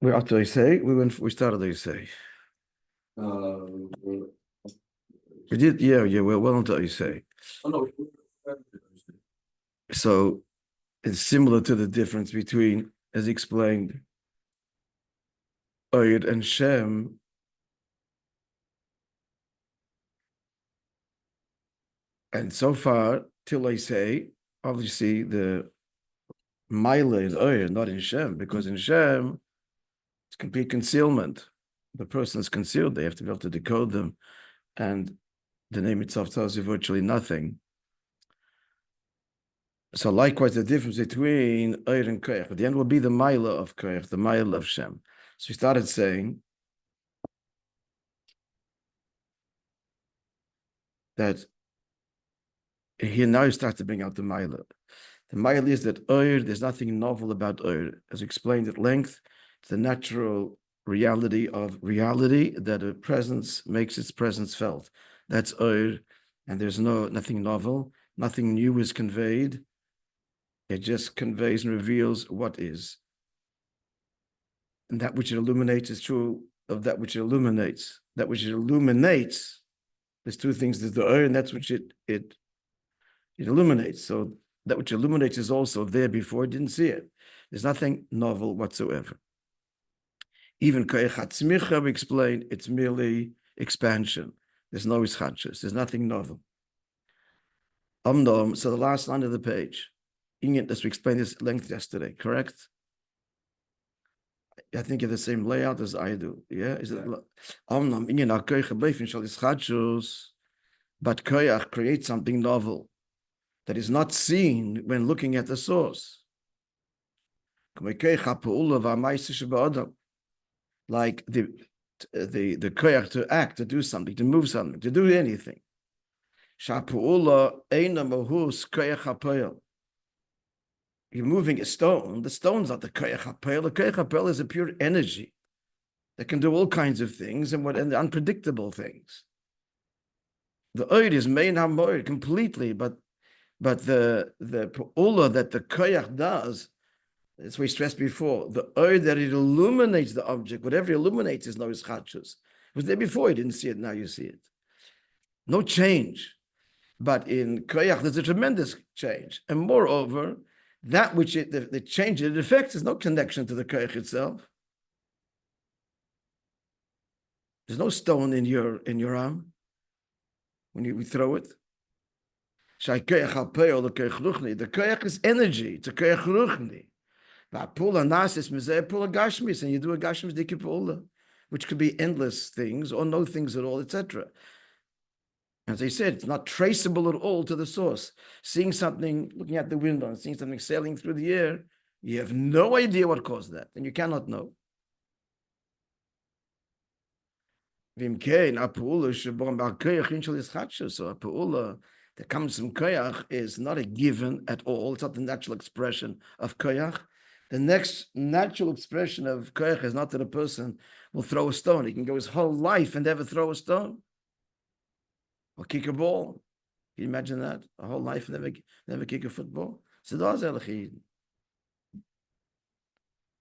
We're up to say we started to say. We did, yeah, we're well into say. Oh, no. So it's similar to the difference between, as explained, Oyed and Shem. And so far, till I say, obviously the Mila is Oyed, not in Shem, because in Shem, it's complete concealment. The person is concealed, they have to be able to decode them. And the name itself tells you virtually nothing. So likewise, the difference between Oyed and Koyach, at the end will be the Mila of Koyach, the Mila of Shem. So we started saying that here now you start to bring out the Mila. The Mila is that Oyed, there's nothing novel about Oyed. As explained at length, it's the natural reality of reality that a presence makes its presence felt. That's Oyed, and there's nothing novel, nothing new is conveyed. It just conveys and reveals what is. And that which it illuminates is true of that which it illuminates. That which it illuminates, there's two things. There's the Oyed, and that's which it illuminates. So that which illuminates is also there before, didn't see it. There's nothing novel whatsoever. Even koyach hatzmicha, we explained, it's merely expansion. There's no ischachus. There's nothing novel. So the last line of the page, as we explained this at length yesterday, correct? I think you have the same layout as I do. Yeah, is it? But koyach creates something novel that is not seen when looking at the source. Like the koyach to act, to do something, to move something, to do anything. You're moving a stone. The stone's not the koyach hapel. The koyach hapel is a pure energy that can do all kinds of things and unpredictable things. The oid is main hamoid completely, but the pu'ula that the koyach does, as we stressed before, the oid that it illuminates the object, whatever it illuminates is no ischachus. It was there before, you didn't see it, now you see it. No change. But in koyach, there's a tremendous change. And moreover, that which the change it affects, there's no connection to the koyach itself. There's no stone in your arm when you throw it. The koyach is energy. It's a koyach ruchni. And you do a gashmis dikipula, which could be endless things or no things at all, etc. As I said, it's not traceable at all to the source. Seeing something, looking at the window, and seeing something sailing through the air, you have no idea what caused that, and you cannot know. So a pu'ula that comes from koyach is not a given at all. It's not the natural expression of koyach. The next natural expression of koyach is not that a person will throw a stone. He can go his whole life and never throw a stone or kick a ball. Can you imagine that? A whole life and never kick a football?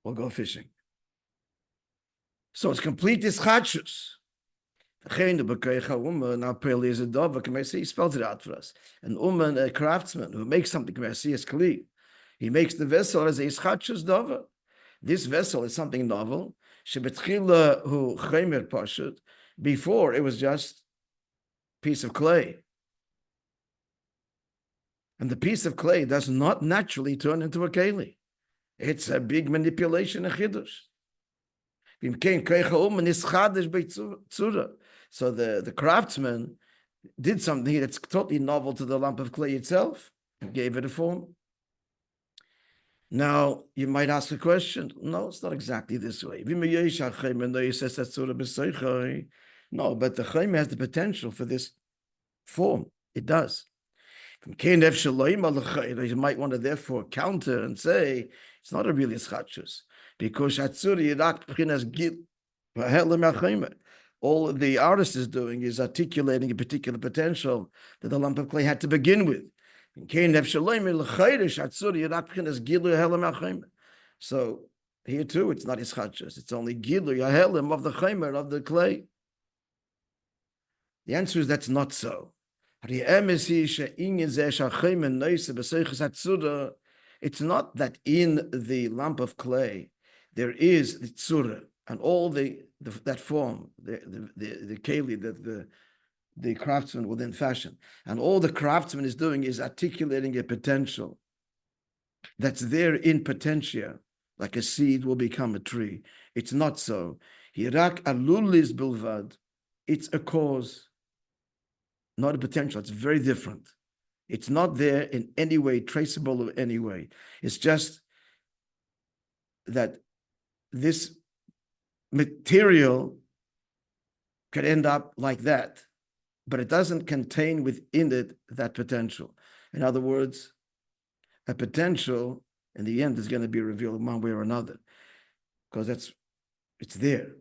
Or go fishing. So it's complete ischachus. He spells it out for us. An uman, a craftsman who makes something, he makes the vessel as a ischachus dava. This vessel is something novel. Before it was just a piece of clay. And the piece of clay does not naturally turn into a keli. It's a big manipulation of chidush. So the craftsman did something that's totally novel to the lump of clay itself and gave it a form. Now, you might ask a question. No, it's not exactly this way. No, but the Hayom has the potential for this form. It does. You might want to therefore counter and say, it's not a real ischachus, because all the artist is doing is articulating a particular potential that the lump of clay had to begin with. So Here too, it's not ischachus. It's only gilu yahelim of the chaymer, of the clay. The answer is that's not so. It's not that in the lump of clay there is the tzura and all that form, the keli that the craftsman will then fashion, and all the craftsman is doing is articulating a potential that's there in potentia, like a seed will become a tree. It's not so. Hirak alulis bilvad. It's a cause, not a potential. It's very different. It's not there in any way traceable in any way. It's just that this material could end up like that, but it doesn't contain within it that potential. In other words, a potential in the end is going to be revealed one way or another, because it's there.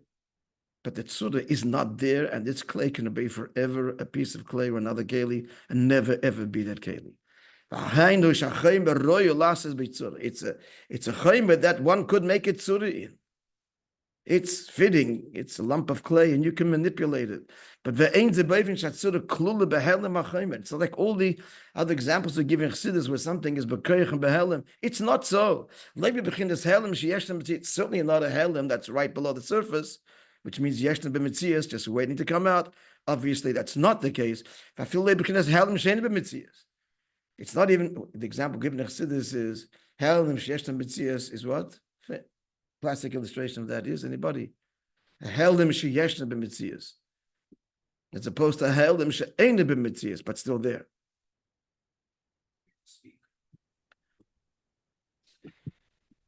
But the tzura is not there, and this clay can be forever a piece of clay or another keli, and never ever be that keli. It's a chaymer that one could make it tzura in. It's fitting. It's a lump of clay, and you can manipulate it. But it's like all the other examples of giving chassidus where something is b'koyach and behelem. It's not so. It's certainly not a helem that's right below the surface, which means yeshtem b'mitzias, just waiting to come out. Obviously, that's not the case. It's not even the example given in chassidus is helem sheyeshtem b'mitzias is what? Classic illustration of that is anybody? A helem sheyeshtem b'mitzias, as opposed to a helem she'ein b'mitzias, but still there.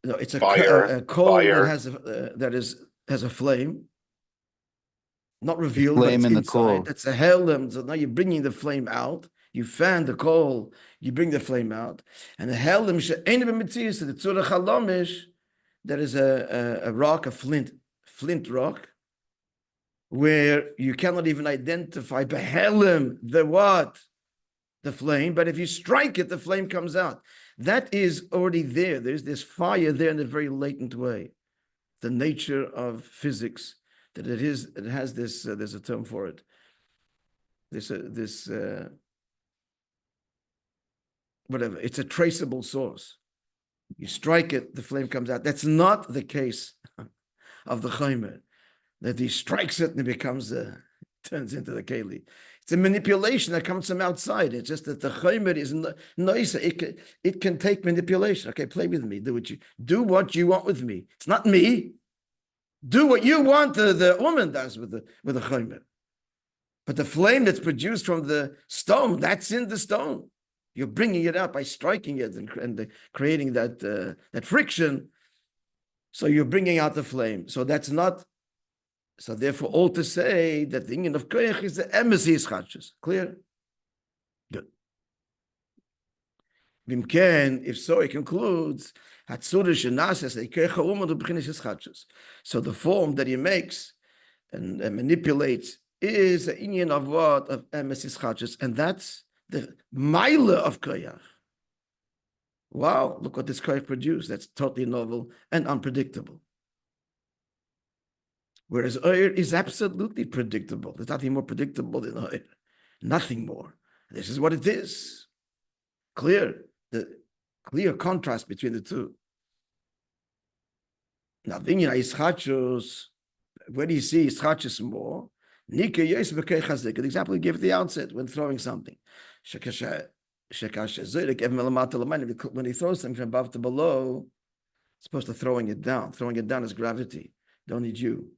No, it's a coal that has a flame, not revealed, flame but it's in inside. The coal. That's a helem. So now you're bringing the flame out. You fan the coal, you bring the flame out, and the helem she'ein b'mitzias, the tzura chalomish. That is a rock, a flint rock, where you cannot even identify behelem, the what? The flame, but if you strike it, the flame comes out. That is already there. There's this fire there in a very latent way. The nature of physics, that it has this, there's a term for it. Whatever, it's a traceable source. You strike it, the flame comes out. That's not the case of the chaymer, that he strikes it and it becomes turns into the keli. It's a manipulation that comes from outside. It's just that the chaymer is nicer. It can take manipulation. Okay, play with me. Do what you want with me. It's not me. Do what you want. The woman does with the chaymer. But the flame that's produced from the stone, that's in the stone. You're bringing it out by striking it and creating that friction. So you're bringing out the flame. So that's not. So therefore, all to say that the union of koyach is the emes ischachus. Clear? Good. If so, it concludes. So the form that he makes and manipulates is the union of what? Of emes ischachus, and that's the Maila of koyach. Wow, look what this koyach produced. That's totally novel and unpredictable. Whereas oir is absolutely predictable. There's nothing more predictable than oir. Nothing more. This is what it is. Clear. The clear contrast between the two. Now, where do you see ischachus more? The example we gave at the outset when throwing something. When he throws something from above to below, it's supposed to throwing it down. Throwing it down is gravity. Don't need you.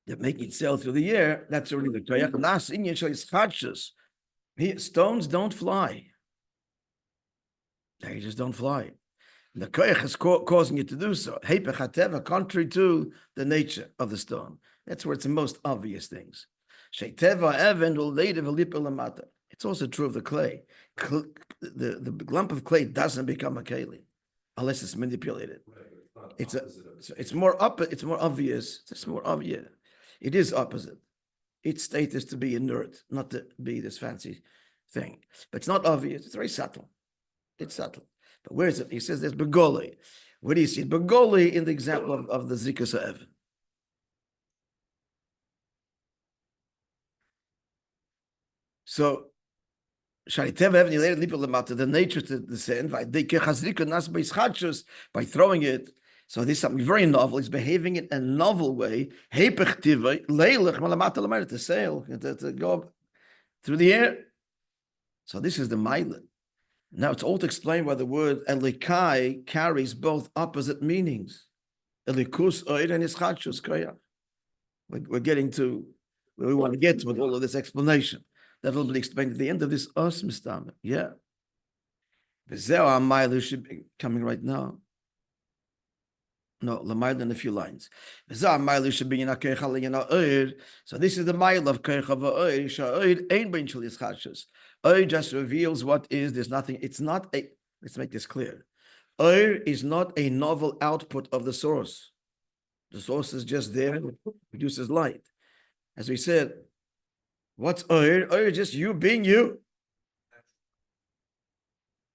They're making it sail through the air. That's already the koyach. Stones don't fly. They just don't fly. The koyach is causing it to do so. Contrary to the nature of the stone. That's where it's the most obvious things. It's also true of the clay. The lump of clay doesn't become a keli unless it's manipulated. It's more obvious. It's more obvious. It is opposite. Its state is to be inert, not to be this fancy thing. But it's not obvious. It's very subtle. It's subtle. But where is it? He says there's begoli. Where do you see it? Begoli in the example of the zikas ha'ev. So, the nature to the sin, by throwing it. So this is something very novel. He's behaving in a novel way. To sail, to go up through the air. So this is the Maila. Now it's all to explain why the word Elikai carries both opposite meanings. Elikus oir and ischachus koyach. We're getting to where we want to get to with all of this explanation. That will be explained at the end of this Mistama. Yeah. V'zeo Maila should be coming right now. No, Lamayla in a few lines. So this is the Maila of Keicha v'Oir. Sha'oir ain't bein shel yischachus. Oir just reveals what is. There's nothing. It's not a. Let's make this clear. Oir is not a novel output of the source. The source is just there and produces light. As we said, what's Oir? Oir is just you being you.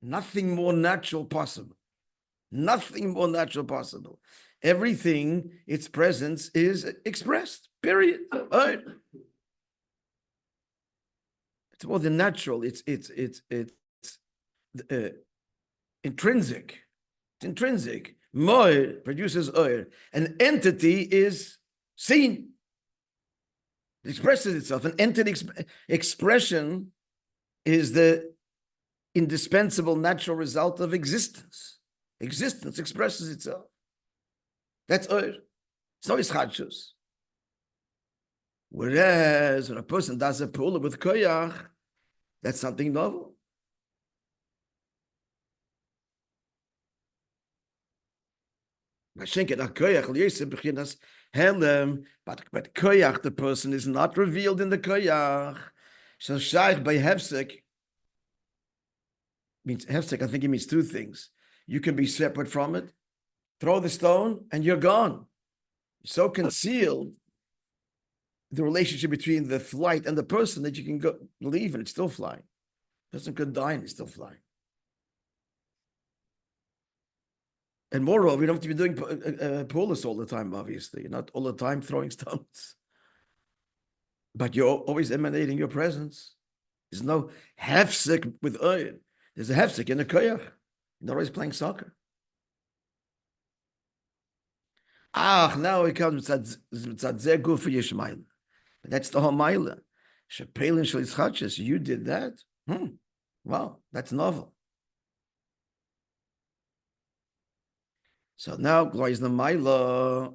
Nothing more natural possible. Nothing more natural possible. Everything, its presence is expressed. Period. It's more than natural. It's intrinsic. It's intrinsic. Moir produces oir. An entity is seen. It expresses itself. An entity expression is the indispensable natural result of existence. Existence expresses itself. That's oir. It's not ischachus. Whereas when a person does a pula with koyach, that's something novel. But koyach, the person is not revealed in the koyach. So shaykh by hefsek means hefsek. I think it means two things. You can be separate from it, throw the stone, and you're gone. So concealed the relationship between the flight and the person that you can go leave and it's still flying. The person could die and it's still flying. And moreover, you don't have to be doing pulas all the time, obviously. You're not all the time throwing stones. But you're always emanating your presence. There's no hefsek with oil. There's a hefsek in the koyach. You're always playing soccer. Now it comes tzadzeh gufa yishmaila. That's the whole maila. Shepelin shel yischachus. You did that? Wow, that's novel. So now, glory is the maila.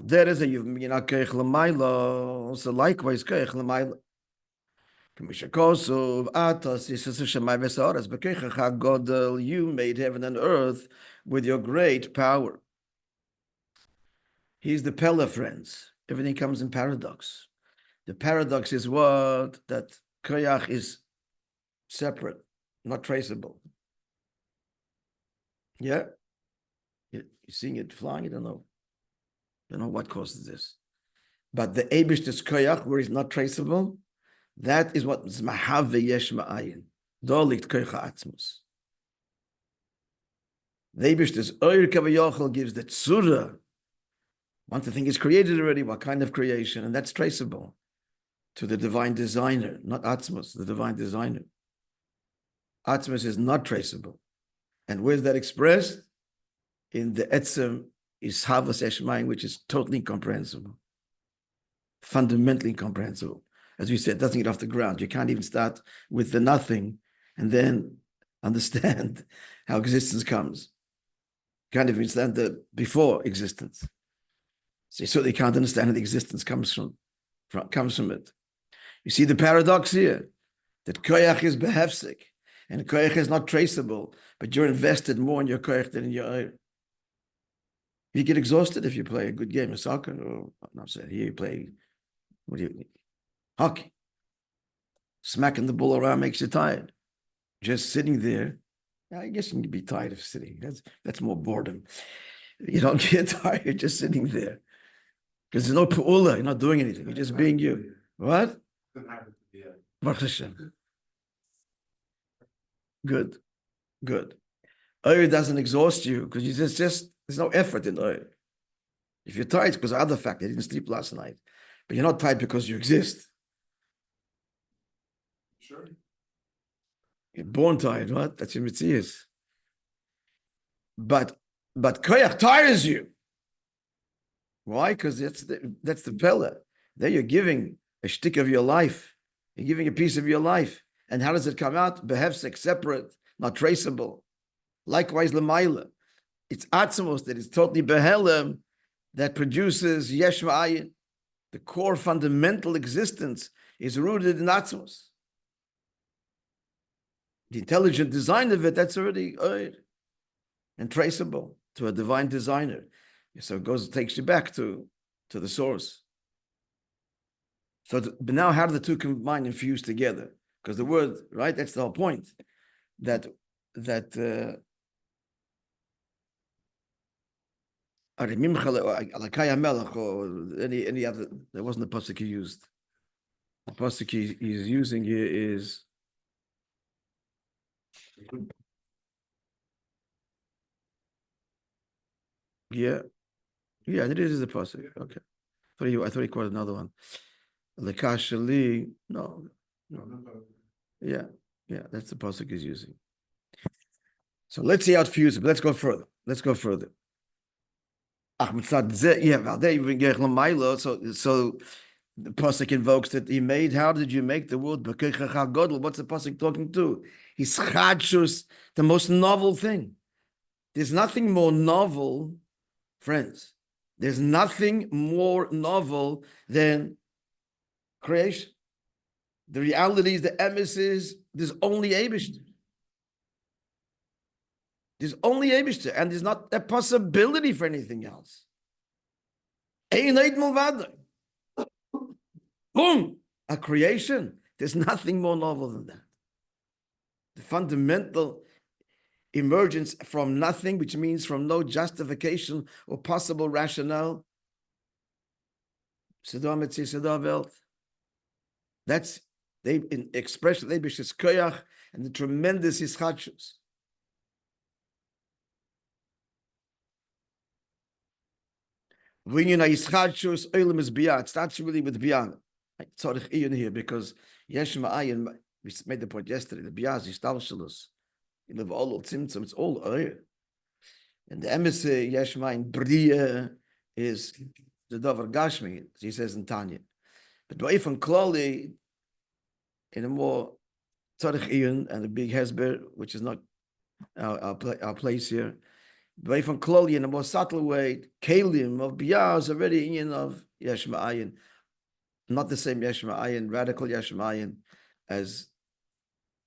There is a you've been a keich lemaila. Also, likewise, keich lemaila. You made heaven and earth with your great power. He's the Pella, friends. Everything comes in paradox. The paradox is what? That koyach is separate, not traceable. Yeah? You're seeing it flying? You don't know. You don't know what causes this. But the Eibishter's koyach, where it's not traceable, that is what Zmahave Yesh Ma'ayin. Dolikt Koycha Atzmus. The Eibishter's Oyer Kavayachal gives the Tzura. Once the thing is created already, what kind of creation? And that's traceable to the divine designer, not Atzmus, the divine designer. Atzmus is not traceable. And where's that expressed? In the Etzem is Havas Eshmayim, which is totally incomprehensible. Fundamentally incomprehensible. As we said, it doesn't get off the ground. You can't even start with the nothing and then understand how existence comes. You can't even understand the before existence. So you certainly can't understand how the existence comes from it. You see the paradox here, that koyach is behefsek, and koyach is not traceable, but you're invested more in your koyach than in your oir. You get exhausted if you play a good game of soccer, or I'm not saying here you play, hockey. Smacking the ball around makes you tired. Just sitting there, I guess you can be tired of sitting. That's more boredom. You don't get tired just sitting there. Because there's no pu'ula, you're not doing anything. You're just being you. What? Baruch Hashem. Good. Oil doesn't exhaust you because you just there's no effort in oil. If you're tired because of other factors, you didn't sleep last night, but you're not tired because you exist. Sure. You're born tired, what? That's your mitzias. But koyach tires you. Why? Because that's the pella. There you're giving a shtick of your life. You're giving a piece of your life. And how does it come out? Behefsek, separate, not traceable. Likewise, lemaila. It's atzmos that is totally behelem that produces yesh ma'ayin. The core fundamental existence is rooted in atzmos. The intelligent design of it, that's already and traceable to a divine designer. So it takes you back to the source. So but now how do the two combine and fuse together? Because the word, right, that's the whole point. That or any other, there wasn't the pasuk he used. The pasuk he's using here is it is the pasuk. Okay, I thought he quoted another one. Lekashali, no, yeah, that's the pasuk he's using. So let's see how it fuses. But let's go further. So the pasuk invokes that he made. How did you make the world? What's the pasuk talking to? He's chadshus, the most novel thing. There's nothing more novel, friends. There's nothing more novel than creation. The reality is, the emes is, there's only Eibishter. There's only Eibishter, and there's not a possibility for anything else. Boom! A creation. There's nothing more novel than that. The fundamental emergence from nothing, which means from no justification or possible rationale. That's they in expression koyach and the tremendous hischadshus. When you know hischadshus, olam is biyah. It starts really with biyah. Tzarich iyun here because yesh ma'ayin. We made the point yesterday. The biyah is histalshalus. You live all tzimtzum. It's all oil. And the emissary yesh ma'ayin bria is the davar gashmi. He says in Tanya. But Ba'ifan Klali, in a more tzarich iyun and a big hesber, which is not our place here. Ba'ifan Klali, in a more subtle way, kalim of biyah is already iyun of yesh ma'ayin. Not the same yesh ma'ayin, radical yesh ma'ayin as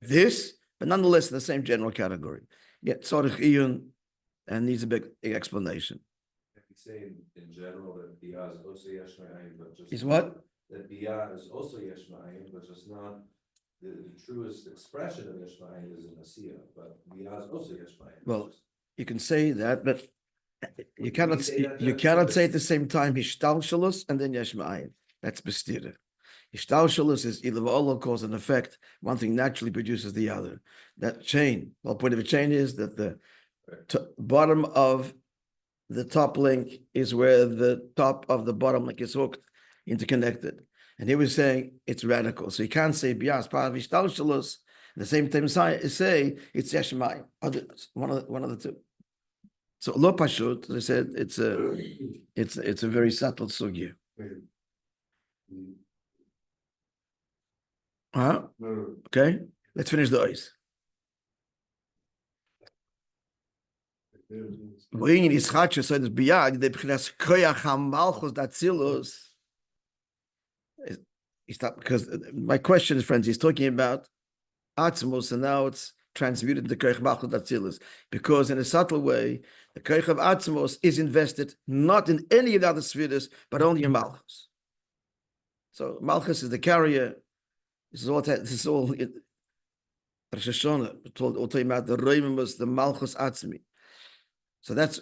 this, but nonetheless the same general category. Yet tzarich iyun and needs a big explanation. I could say in general that biyah is also yesh ma'ayin, but just is what? That biyah is also yesh ma'ayin, but just not the truest expression of yesh ma'ayin is in Asiyah, but biyah is also yesh ma'ayin. Well, you can say that, but you cannot say at the same time hishtalshalus and then yesh ma'ayin. That's bestira. Hishtalshalus is either all cause and effect. One thing naturally produces the other. That chain. The whole point of a chain is that the bottom of the top link is where the top of the bottom link is hooked, interconnected. And he was saying it's radical. So you can't say biyah is part of hishtalshalus. At the same time, say it's yesh ma'ayin. One of the two. So lo pashut, as I said, it's a very subtle sugya. Okay, let's finish the eyes. Bringing his chachas, so it's biyah, the b'chinas koyach hamalchus datzilus. Because my question is, friends, he's talking about atzmos, and now it's transmuted into koyach malchus datzilus. Because in a subtle way, the koyach of atzmos is invested not in any of the other spheres, but only in malchus. So malchus is the carrier. This is all Rosh Hashanah, we're talking about the Reimus, the Malchus Atzmi. So that's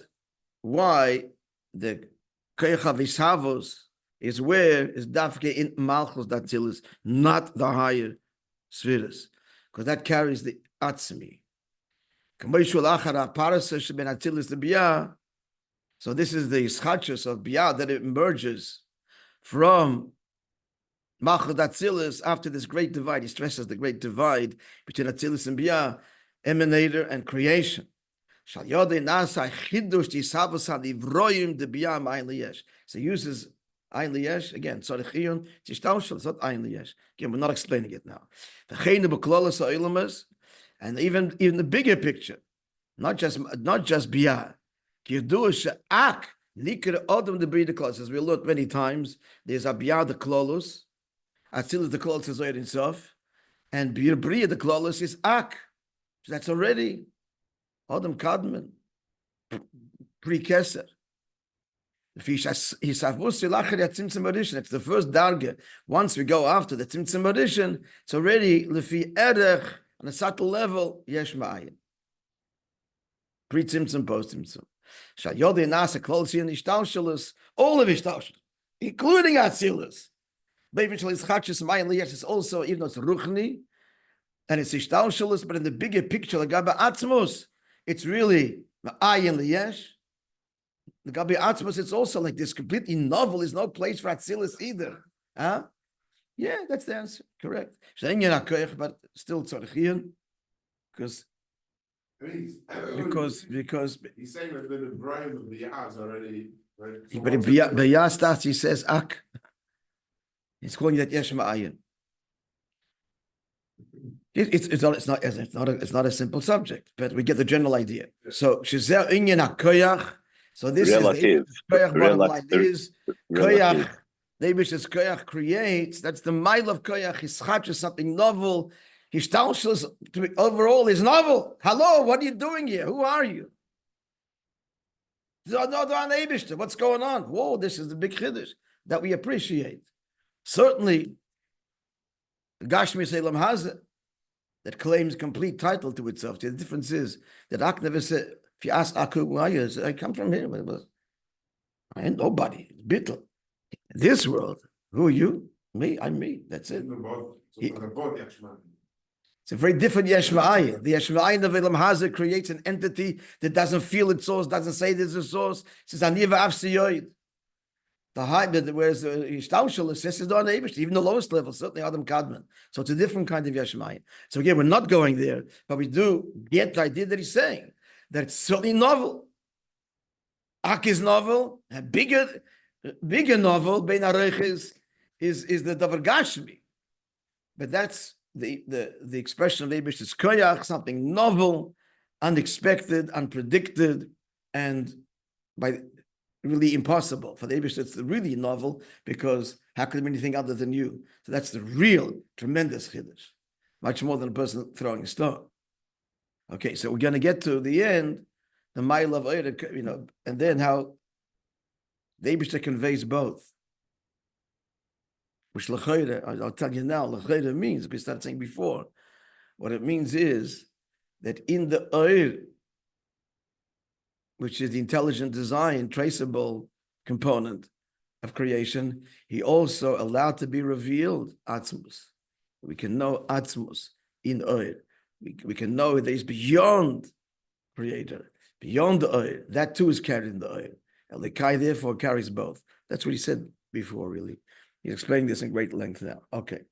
why the Koyach HaVishavos is where is Dafke in Malchus Datzilis, not the higher spheres, because that carries the Atzmi. So this is the schachus of biyah that it emerges from Malchut Tchilas after this great divide. He stresses the great divide between Tchilas and biyah, emanator and creation. So he uses Ein Liyesh, again, Tzarechiyun, Tishtaushel, it's not Ein Liyesh. Again, we're not explaining it now. And even the bigger picture, not just Biyah. As we learned many times, there's a Biyah the Klolus, Atzilus the Klolus is Zohar Sof, and Biyah the Klolus is Ak. So that's already Adam Kadman, pre-Keser. It's the first darga. Once we go after the Tzimtzum Addition, it's already Lefi Erech on a subtle level, Yesh Ma'ayin. Pre-Tzimtzum, post-Tzimtzum. Shayodei Nasa Klolsi and Ishtalshalas, all of Ishtalshalas, including Atzilus. Beivishal is Chachis Ma'ayin Liyesh is also, even though it's Ruchni, and it's Ishtalshalas, but in the bigger picture, Lagaba Atzmos, it's really Ma'ayin Liyesh. The Gabi Atzmos, it's also like this completely novel. There's no place for Atzilus either. Huh? Yeah, that's the answer. Correct. But still Tzarechiyun, because he's saying that the brain of the Yah is already. Right? So but in Biyah starts, he says Ak. He's calling that Yesh Ma'ayin. It's not a simple subject, but we get the general idea. So Shizel Inyan HaKoyach. So this relative. is the Koyach bottom line is Koyach. The Eibishter's Koyach creates. That's the mile of Koyach. His chach is something novel. His taushus overall is novel. Hello, what are you doing here? Who are you? What's going on? Whoa, this is the big chiddush that we appreciate. Certainly, the Gashmi Selam Hazeh that claims complete title to itself. The difference is that Ak never said. If you ask Aku, who are you? I come from here. I ain't nobody. It's Bittel. In this world, who are you? Me, I'm me. That's it. It's a very different Yesh Ma'ayin. The Yesh Ma'ayin of Elam Hazeh creates an entity that doesn't feel its source, doesn't say there's a source. It says, Aniva Afsiyoid. The high, whereas the Ishtaushel says it's on Eibush, even the lowest level, certainly Adam Kadman. So it's a different kind of Yesh Ma'ayin. So again, we're not going there, but we do get the idea that he's saying. That it's certainly novel. Ak is novel, a bigger novel, Bein Areich is the Davar Gashmi. But that's the expression of Eibush is Koyach, something novel, unexpected, unpredicted, and by really impossible. For the Eibush, it's really novel, because how could there be anything other than you? So that's the real, tremendous chiddush. Much more than a person throwing a stone. Okay, so we're going to get to the end, the mile of Eireh, and then how the Eibishter conveys both. Which l'chayre, I'll tell you now, l'chayre means, we started saying before, what it means is that in the Eireh, which is the intelligent design, traceable component of creation, he also allowed to be revealed Atzmus. We can know Atzmus in Eireh. We can know that he's beyond creator, beyond the oil. That too is carried in the oil. Elikai therefore carries both. That's what he said before, really. He's explaining this in great length now. Okay.